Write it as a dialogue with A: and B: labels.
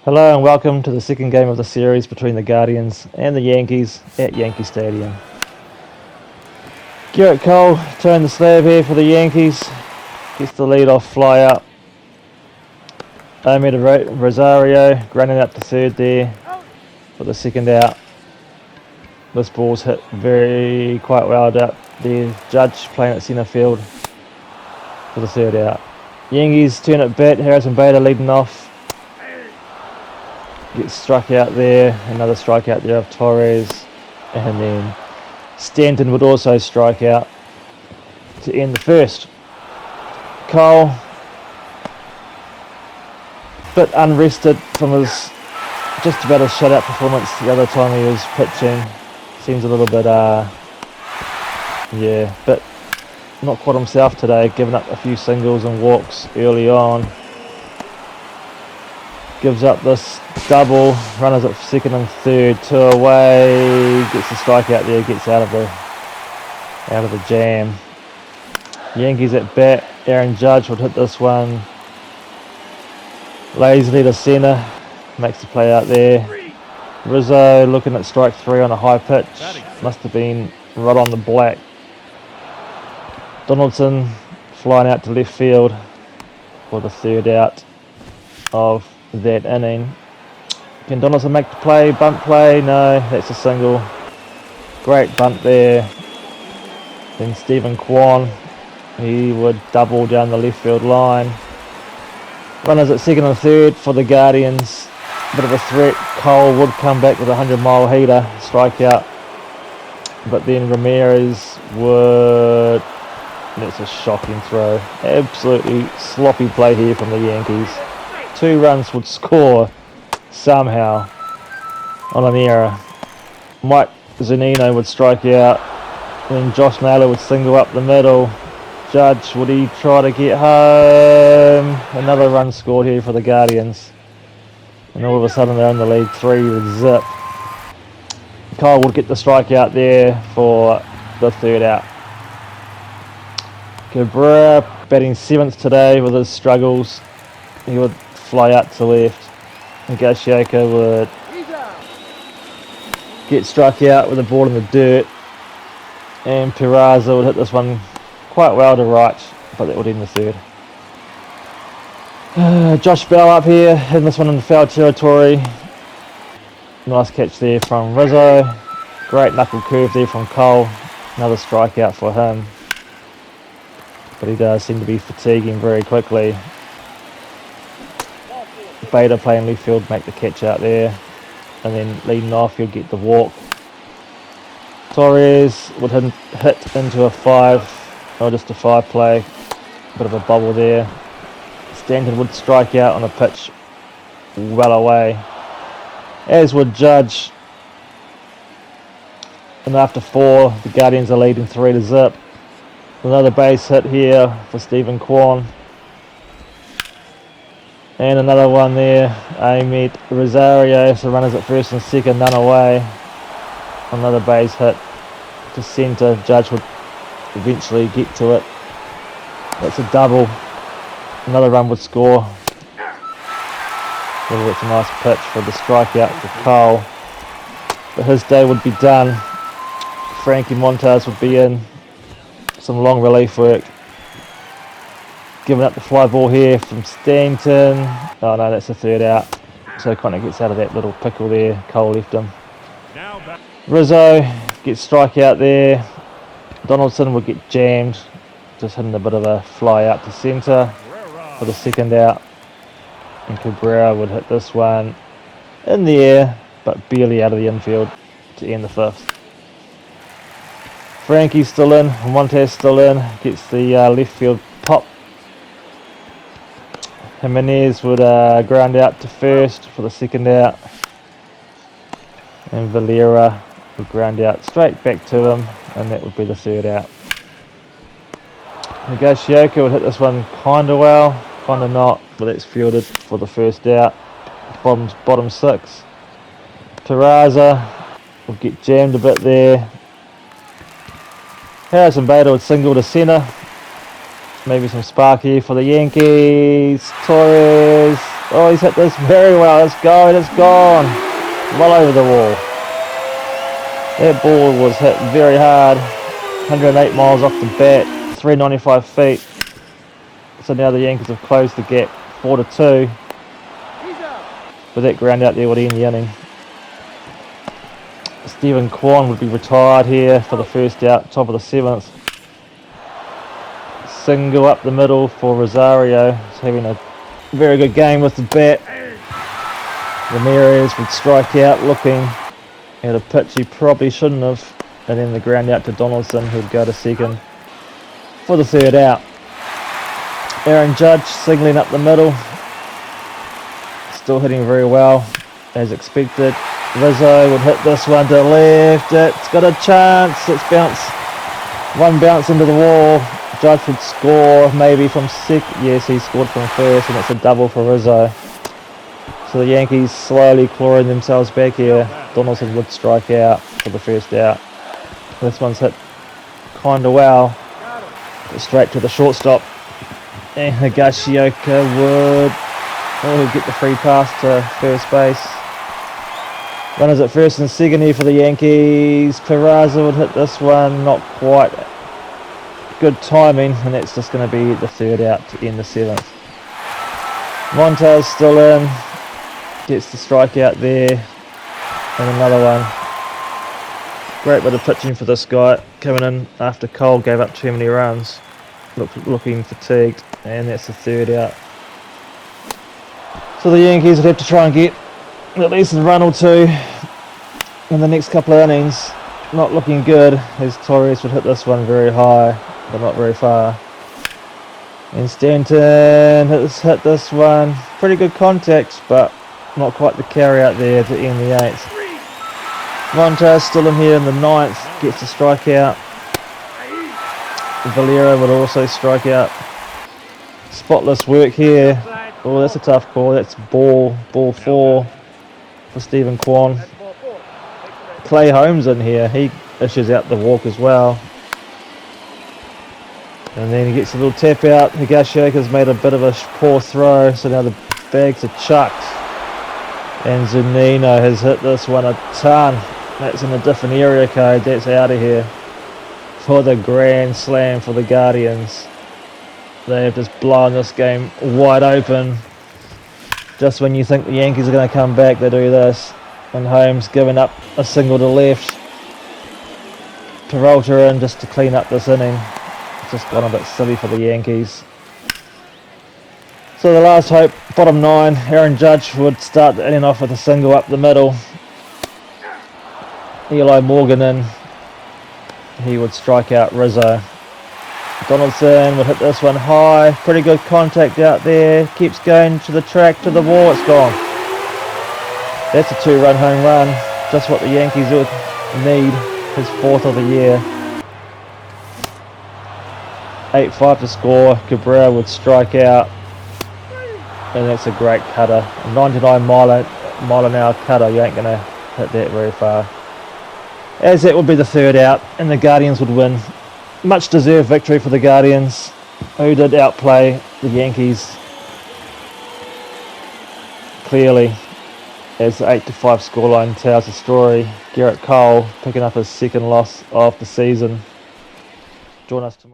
A: Hello and welcome to the second game of the series between the Guardians and the Yankees at Yankee Stadium. Garrett Cole turned the slab here for the Yankees, gets the lead-off fly up. Omid Rosario running up to third there for the second out. This ball's hit quite well out there. Judge playing at centre field for the third out. Yankees turn it bat, Harrison Bader leading off. Gets struck out there, another strikeout there of Torres, and then Stanton would also strike out to end the first. Cole, bit unrested from his just about a shutout performance the other time he was pitching. Seems a little bit, but not quite himself today, giving up a few singles and walks early on. Gives up this double, runners at second and third, two away, gets the strikeout there, gets out of the jam. Yankees at bat, Aaron Judge would hit this one lazily to centre, makes the play out there. Rizzo looking at strike three on a high pitch, must have been right on the black. Donaldson flying out to left field for the third out of that inning. Can Donaldson make the play, bunt play? No, that's a single. Great bunt there. Then Stephen Kwan, he would double down the left field line. Runners at second and third for the Guardians. Bit of a threat. Cole would come back with a 100-mile heater, strikeout. But then Ramirez would... That's a shocking throw. Absolutely sloppy play here from the Yankees. 2 runs would score somehow on an error. Mike Zunino would strike out. Then Josh Naylor would single up the middle. Judge, would he try to get home? Another run scored here for the Guardians. And all of a sudden they're in the lead 3-zip. Kyle would get the strikeout there for the third out. Cabrera batting 7th today with his struggles. He would fly out to left. Higashioka would get struck out with the ball in the dirt. And Peraza would hit this one quite well to right, but that would end the third. Josh Bell up here, hitting this one in the foul territory. Nice catch there from Rizzo. Great knuckle curve there from Cole. Another strikeout for him. But he does seem to be fatiguing very quickly. Bader playing left field, make the catch out there. And then leading off, you'll get the walk. Torres would hit into a 5, or just a 5 play. Bit of a bubble there. Stanton would strike out on a pitch well away. As would Judge. And after 4, the Guardians are leading 3-zip. Another base hit here for Stephen Kwan. And another one there, Omid Rosario, so runners at first and second, none away. Another base hit to centre. Judge would eventually get to it. That's a double. Another run would score. Well, that's a nice pitch for the strikeout for Cole. But his day would be done. Frankie Montas would be in. Some long relief work. Giving up the fly ball here from Stanton. Oh no, that's the third out. So kind of gets out of that little pickle there. Cole left him. Rizzo gets strikeout there. Donaldson would get jammed. Just hitting a bit of a fly out to centre for the second out. And Cabrera would hit this one in the air, but barely out of the infield to end the 5th. Frankie's still in, Montes still in, gets the left field pop. Jimenez would ground out to first for the second out. And Valera would ground out straight back to him, and that would be the third out. Higashioka would hit this one kinda well, kinda not, but that's fielded for the first out. Bottom 6. Peraza will get jammed a bit there. Harrison Bader would single to centre. Maybe some spark here for the Yankees. Torres Oh, he's hit this very well. It's going, it's gone. Well over the wall. That ball was hit very hard. 108 miles off the bat, 395 feet. So now the Yankees have closed the gap 4-2. With that ground out there would end the inning. Stephen Kwan would be retired here for the first out, top of the 7th. Single up the middle for Rosario. He's having a very good game with the bat. Ramirez would strike out looking at a pitch he probably shouldn't have. And then the ground out to Donaldson, who'd go to second for the 3rd out. Aaron Judge singling up the middle. Still hitting very well as expected. Rizzo would hit this one to left. It's got a chance. It's bounced. One bounce into the wall. Judge would score maybe from second. Yes, he scored from first, and it's a double for Rizzo. So the Yankees slowly clawing themselves back here. Donaldson would strike out for the 1st out. This one's hit kind of well. Straight to the shortstop. And Higashioka would get the free pass to first base. Runners at first and second here for the Yankees. Peraza would hit this one, not quite good timing, and that's just going to be the 3rd out to end the 7th. Montez still in, gets the strikeout there, and another one. Great bit of pitching for this guy, coming in after Cole gave up too many runs. Looking fatigued, and that's the 3rd out. So the Yankees would have to try and get at least a run or two in the next couple of innings. Not looking good, as Torres would hit this one very high, but not very far. And Stanton hit this one. Pretty good contact, but not quite the carry out there to end the 8th. Montez still in here in the 9th, gets a strikeout. Valera would also strike out. Spotless work here. Oh, that's a tough call. That's ball 4 for Stephen Kwan. Clay Holmes in here. He issues out the walk as well. And then he gets a little tap out. Higashioka's made a bit of a poor throw, so now the bags are chucked. And Zunino has hit this one a ton. That's in a different area code. That's out of here for the grand slam for the Guardians. They have just blown this game wide open. Just when you think the Yankees are going to come back, they do this. And Holmes giving up a single to left. Peralta in just to clean up this inning. It's just gone a bit silly for the Yankees. So the last hope, bottom 9, Aaron Judge would start the inning off with a single up the middle. Eli Morgan in. He would strike out Rizzo. Donaldson would hit this one high. Pretty good contact out there. Keeps going to the track, to the wall. It's gone. That's a 2-run home run. Just what the Yankees would need. His 4th of the year. 8-5 to score. Cabrera would strike out. And that's a great cutter. A 99 mile an hour cutter. You ain't going to hit that very far. As that would be the 3rd out, and the Guardians would win. Much deserved victory for the Guardians, who did outplay the Yankees clearly, as the 8-5 scoreline tells the story. Garrett Cole picking up his 2nd loss of the season. Join us tomorrow.